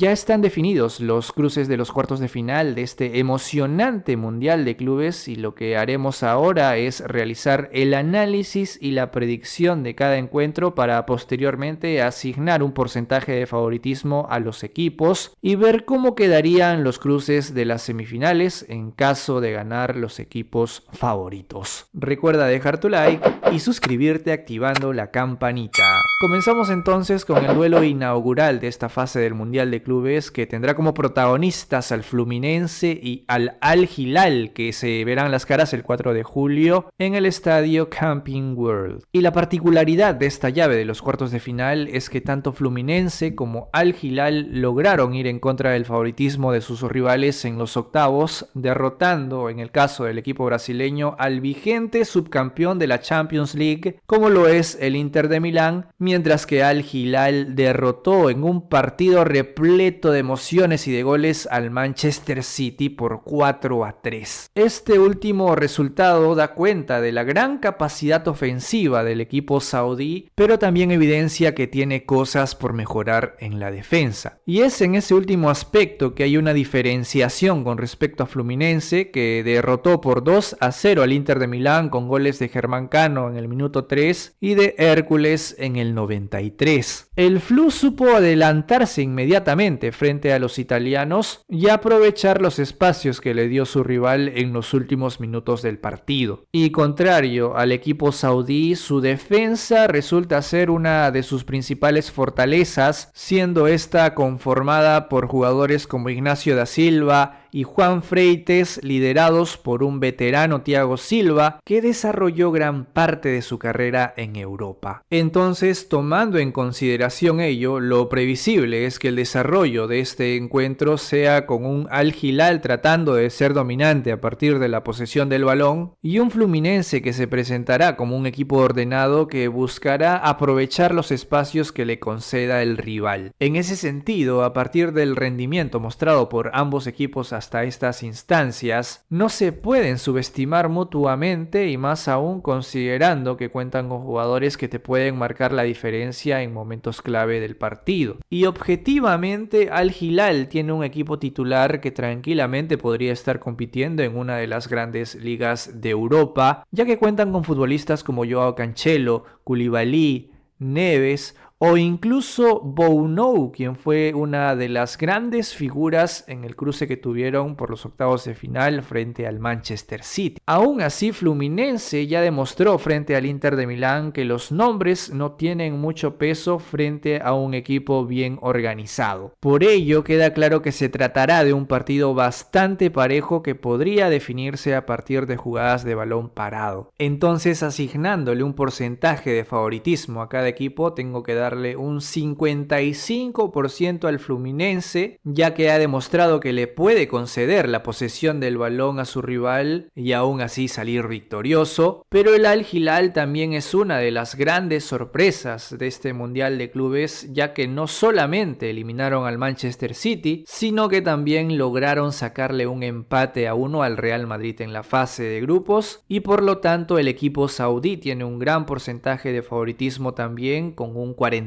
Ya están definidos los cruces de los cuartos de final de este emocionante Mundial de Clubes y lo que haremos ahora es realizar el análisis y la predicción de cada encuentro para posteriormente asignar un porcentaje de favoritismo a los equipos y ver cómo quedarían los cruces de las semifinales en caso de ganar los equipos favoritos. Recuerda dejar tu like y suscribirte activando la campanita. Comenzamos entonces con el duelo inaugural de esta fase del Mundial de Clubes que tendrá como protagonistas al Fluminense y al Al Hilal, que se verán las caras el 4 de julio en el estadio Camping World. Y la particularidad de esta llave de los cuartos de final es que tanto Fluminense como Al Hilal lograron ir en contra del favoritismo de sus rivales en los octavos, derrotando en el caso del equipo brasileño al vigente subcampeón de la Champions League, como lo es el Inter de Milán, mientras que Al Hilal derrotó en un partido repleto de emociones y de goles al Manchester City por 4-3. Este último resultado da cuenta de la gran capacidad ofensiva del equipo saudí, pero también evidencia que tiene cosas por mejorar en la defensa. Y es en ese último aspecto que hay una diferenciación con respecto a Fluminense, que derrotó por 2-0 al Inter de Milán con goles de Germán Cano en el minuto 3 y de Hércules en el 93. El Flu supo adelantarse inmediatamente frente a los italianos y aprovechar los espacios que le dio su rival en los últimos minutos del partido. Y contrario al equipo saudí, su defensa resulta ser una de sus principales fortalezas, siendo esta conformada por jugadores como Ignacio da Silva y Juan Freites, liderados por un veterano Thiago Silva que desarrolló gran parte de su carrera en Europa. Entonces, tomando en consideración ello, lo previsible es que el desarrollo de este encuentro sea con un Al Hilal tratando de ser dominante a partir de la posesión del balón y un Fluminense que se presentará como un equipo ordenado que buscará aprovechar los espacios que le conceda el rival. En ese sentido, a partir del rendimiento mostrado por ambos equipos hasta estas instancias, no se pueden subestimar mutuamente y más aún considerando que cuentan con jugadores que te pueden marcar la diferencia en momentos clave del partido. Y objetivamente Al Hilal tiene un equipo titular que tranquilamente podría estar compitiendo en una de las grandes ligas de Europa, ya que cuentan con futbolistas como Joao Cancelo, Koulibaly, Neves o incluso Bonou, quien fue una de las grandes figuras en el cruce que tuvieron por los octavos de final frente al Manchester City. Aún así, Fluminense ya demostró frente al Inter de Milán que los nombres no tienen mucho peso frente a un equipo bien organizado. Por ello, queda claro que se tratará de un partido bastante parejo que podría definirse a partir de jugadas de balón parado. Entonces, asignándole un porcentaje de favoritismo a cada equipo, tengo que darle un 55% al Fluminense, ya que ha demostrado que le puede conceder la posesión del balón a su rival y aún así salir victorioso, pero el Al Hilal también es una de las grandes sorpresas de este Mundial de Clubes, ya que no solamente eliminaron al Manchester City, sino que también lograron sacarle un empate a 1 al Real Madrid en la fase de grupos y por lo tanto el equipo saudí tiene un gran porcentaje de favoritismo también con un 45%.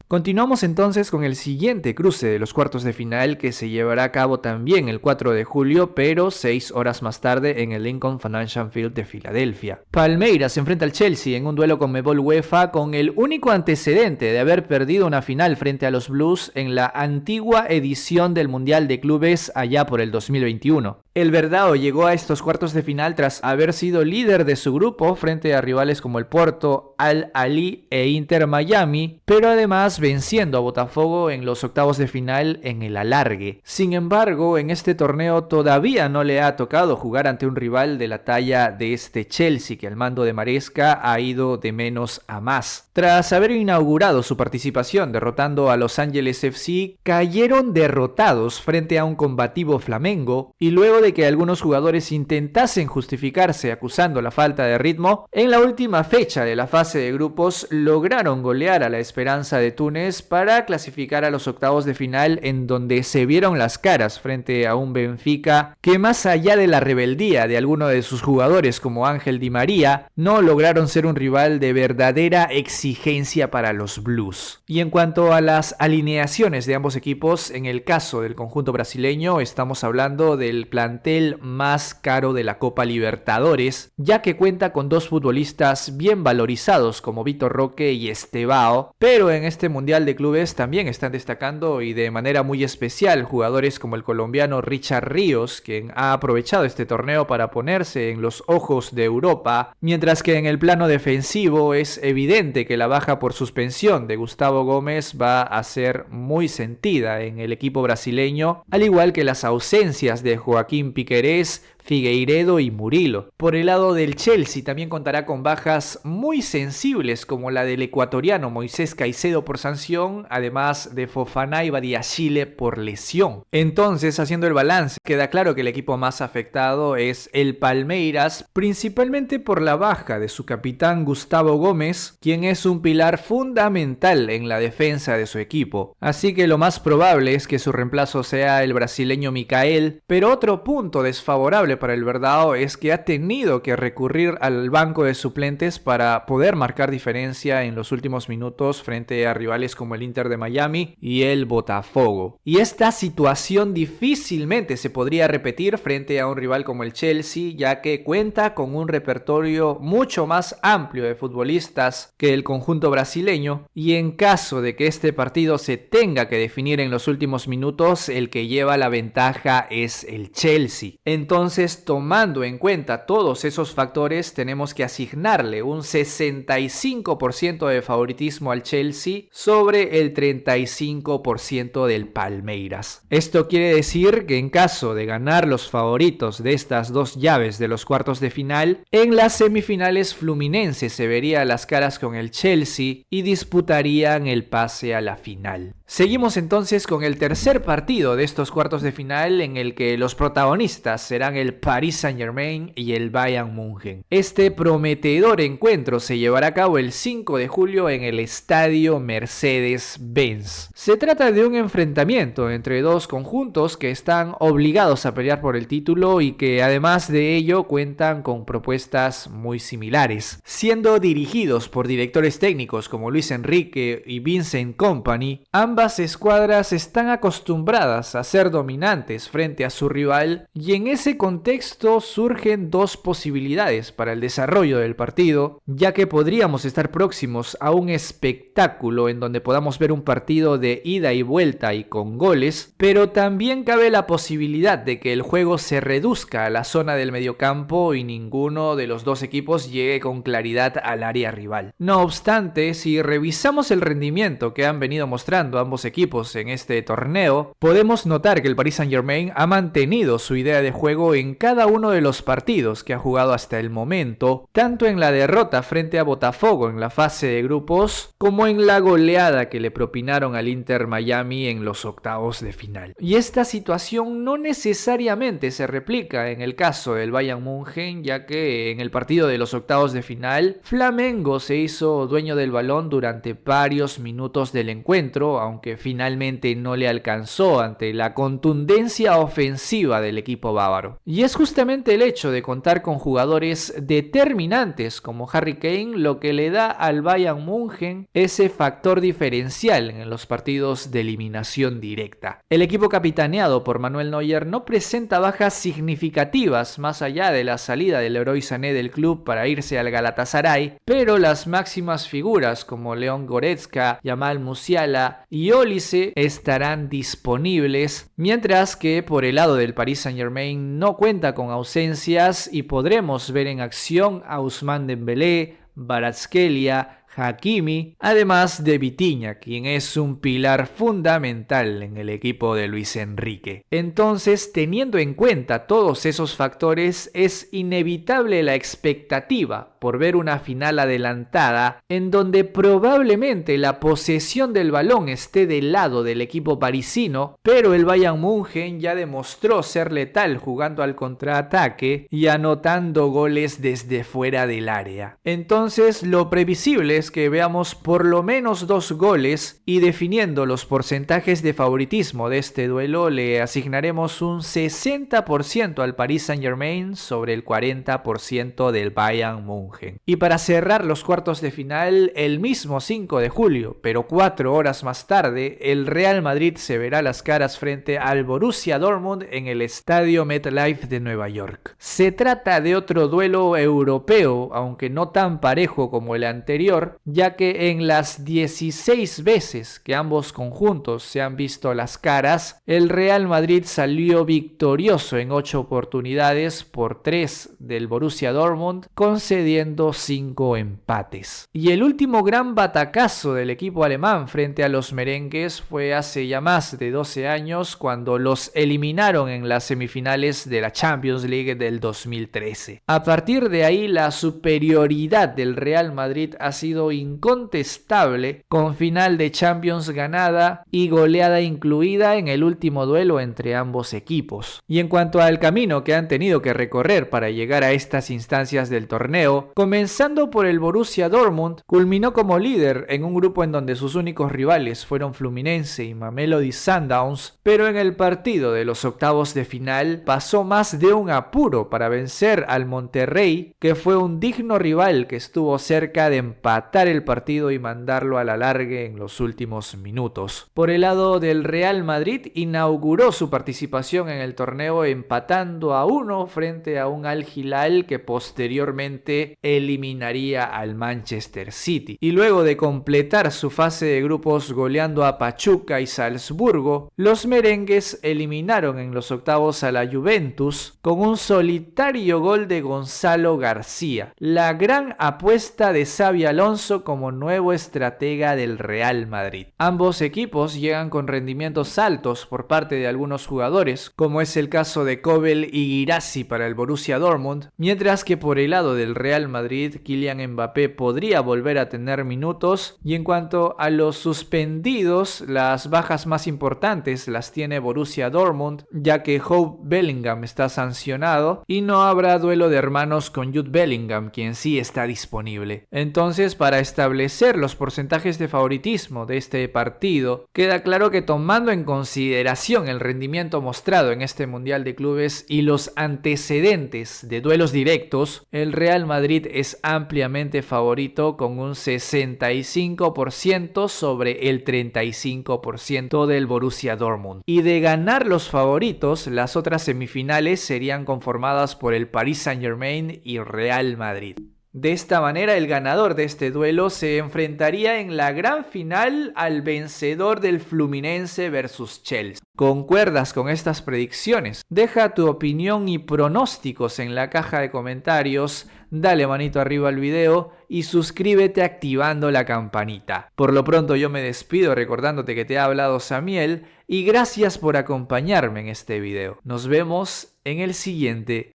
Continuamos entonces con el siguiente cruce de los cuartos de final que se llevará a cabo también el 4 de julio, pero 6 horas más tarde en el Lincoln Financial Field de Filadelfia. Palmeiras se enfrenta al Chelsea en un duelo Conmebol UEFA con el único antecedente de haber perdido una final frente a los Blues en la antigua edición del Mundial de Clubes allá por el 2021. El Verdao llegó a estos cuartos de final tras haber sido líder de su grupo frente a rivales como el Porto, Al Ahly e Inter Miami, pero además venciendo a Botafogo en los octavos de final en el alargue. Sin embargo, en este torneo todavía no le ha tocado jugar ante un rival de la talla de este Chelsea, que al mando de Maresca ha ido de menos a más. Tras haber inaugurado su participación derrotando a Los Angeles FC, cayeron derrotados frente a un combativo Flamengo y luego luego de que algunos jugadores intentasen justificarse acusando la falta de ritmo, en la última fecha de la fase de grupos lograron golear a la Esperanza de Túnez para clasificar a los octavos de final, en donde se vieron las caras frente a un Benfica que, más allá de la rebeldía de algunos de sus jugadores como Ángel Di María, no lograron ser un rival de verdadera exigencia para los Blues. Y en cuanto a las alineaciones de ambos equipos, en el caso del conjunto brasileño estamos hablando del plantel más caro de la Copa Libertadores, ya que cuenta con dos futbolistas bien valorizados como Vitor Roque y Estevao, pero en este Mundial de Clubes también están destacando, y de manera muy especial, jugadores como el colombiano Richard Ríos, quien ha aprovechado este torneo para ponerse en los ojos de Europa, mientras que en el plano defensivo es evidente que la baja por suspensión de Gustavo Gómez va a ser muy sentida en el equipo brasileño, al igual que las ausencias de Joaquín Piquerés, Figueiredo y Murilo. Por el lado del Chelsea también contará con bajas muy sensibles como la del ecuatoriano Moisés Caicedo por sanción, además de Fofana y Badiashile por lesión. Entonces, haciendo el balance, queda claro que el equipo más afectado es el Palmeiras, principalmente por la baja de su capitán Gustavo Gómez, quien es un pilar fundamental en la defensa de su equipo. Así que lo más probable es que su reemplazo sea el brasileño Micael, pero otro punto desfavorable para el Verdao es que ha tenido que recurrir al banco de suplentes para poder marcar diferencia en los últimos minutos frente a rivales como el Inter de Miami y el Botafogo. Y esta situación difícilmente se podría repetir frente a un rival como el Chelsea, ya que cuenta con un repertorio mucho más amplio de futbolistas que el conjunto brasileño, y en caso de que este partido se tenga que definir en los últimos minutos, el que lleva la ventaja es el Chelsea. Entonces, tomando en cuenta todos esos factores, tenemos que asignarle un 65% de favoritismo al Chelsea sobre el 35% del Palmeiras. Esto quiere decir que en caso de ganar los favoritos de estas dos llaves de los cuartos de final, en las semifinales Fluminense se vería las caras con el Chelsea y disputarían el pase a la final. Seguimos entonces con el tercer partido de estos cuartos de final, en el que los protagonistas serán el Paris Saint-Germain y el Bayern München. Este prometedor encuentro se llevará a cabo el 5 de julio en el estadio Mercedes-Benz. Se trata de un enfrentamiento entre dos conjuntos que están obligados a pelear por el título y que, además de ello, cuentan con propuestas muy similares. Siendo dirigidos por directores técnicos como Luis Enrique y Vincent Kompany, ambas escuadras están acostumbradas a ser dominantes frente a su rival, y en ese contexto surgen dos posibilidades para el desarrollo del partido, ya que podríamos estar próximos a un espectáculo en donde podamos ver un partido de ida y vuelta y con goles, pero también cabe la posibilidad de que el juego se reduzca a la zona del mediocampo y ninguno de los dos equipos llegue con claridad al área rival. No obstante, si revisamos el rendimiento que han venido mostrando ambos equipos en este torneo, podemos notar que el Paris Saint-Germain ha mantenido su idea de juego en cada uno de los partidos que ha jugado hasta el momento, tanto en la derrota frente a Botafogo en la fase de grupos, como en la goleada que le propinaron al Inter Miami en los octavos de final. Y esta situación no necesariamente se replica en el caso del Bayern München, ya que en el partido de los octavos de final, Flamengo se hizo dueño del balón durante varios minutos del encuentro, aunque finalmente no le alcanzó ante la contundencia ofensiva del equipo bávaro. Y es justamente el hecho de contar con jugadores determinantes como Harry Kane lo que le da al Bayern München ese factor diferencial en los partidos de eliminación directa. El equipo capitaneado por Manuel Neuer no presenta bajas significativas más allá de la salida del Leroy Sané del club para irse al Galatasaray, pero las máximas figuras como Leon Goretzka, Jamal Musiala y Olise estarán disponibles, mientras que por el lado del Paris Saint-Germain no cuenta con ausencias y podremos ver en acción a Ousmane Dembélé, Kvaratskhelia, Hakimi, además de Vitinha, quien es un pilar fundamental en el equipo de Luis Enrique. Entonces, teniendo en cuenta todos esos factores, es inevitable la expectativa por ver una final adelantada en donde probablemente la posesión del balón esté del lado del equipo parisino, pero el Bayern München ya demostró ser letal jugando al contraataque y anotando goles desde fuera del área. Entonces, lo previsible es que veamos por lo menos 2 goles, y definiendo los porcentajes de favoritismo de este duelo, le asignaremos un 60% al Paris Saint-Germain sobre el 40% del Bayern München. Y para cerrar los cuartos de final, el mismo 5 de julio, pero 4 horas más tarde, el Real Madrid se verá las caras frente al Borussia Dortmund en el estadio MetLife de Nueva York. Se trata de otro duelo europeo, aunque no tan parejo como el anterior, ya que en las 16 veces que ambos conjuntos se han visto las caras, el Real Madrid salió victorioso en 8 oportunidades por 3 del Borussia Dortmund, concediendo 5 empates. Y el último gran batacazo del equipo alemán frente a los merengues fue hace ya más de 12 años, cuando los eliminaron en las semifinales de la Champions League del 2013. A partir de ahí, la superioridad del Real Madrid ha sido incontestable, con final de Champions ganada y goleada incluida en el último duelo entre ambos equipos. Y en cuanto al camino que han tenido que recorrer para llegar a estas instancias del torneo, comenzando por el Borussia Dortmund, culminó como líder en un grupo en donde sus únicos rivales fueron Fluminense y Mamelodi Sundowns, pero en el partido de los octavos de final pasó más de un apuro para vencer al Monterrey, que fue un digno rival que estuvo cerca de empatar el partido y mandarlo a la largue en los últimos minutos. Por el lado del Real Madrid, inauguró su participación en el torneo empatando a 1 frente a un Al Hilal que posteriormente eliminaría al Manchester City. Y luego de completar su fase de grupos goleando a Pachuca y Salzburgo, los merengues eliminaron en los octavos a la Juventus con un solitario gol de Gonzalo García, la gran apuesta de Xabi Alonso como nuevo estratega del Real Madrid. Ambos equipos llegan con rendimientos altos por parte de algunos jugadores, como es el caso de Kobel y Guirassy para el Borussia Dortmund, mientras que por el lado del Real Madrid, Kylian Mbappé podría volver a tener minutos, y en cuanto a los suspendidos, las bajas más importantes las tiene Borussia Dortmund, ya que Jude Bellingham está sancionado y no habrá duelo de hermanos con Jude Bellingham, quien sí está disponible. Entonces, para establecer los porcentajes de favoritismo de este partido, queda claro que, tomando en consideración el rendimiento mostrado en este Mundial de Clubes y los antecedentes de duelos directos, el Real Madrid es ampliamente favorito con un 65% sobre el 35% del Borussia Dortmund. Y de ganar los favoritos, las otras semifinales serían conformadas por el Paris Saint-Germain y Real Madrid. De esta manera, el ganador de este duelo se enfrentaría en la gran final al vencedor del Fluminense versus Chelsea. ¿Concuerdas con estas predicciones? Deja tu opinión y pronósticos en la caja de comentarios, dale manito arriba al video y suscríbete activando la campanita. Por lo pronto yo me despido recordándote que te ha hablado Samiel y gracias por acompañarme en este video. Nos vemos en el siguiente.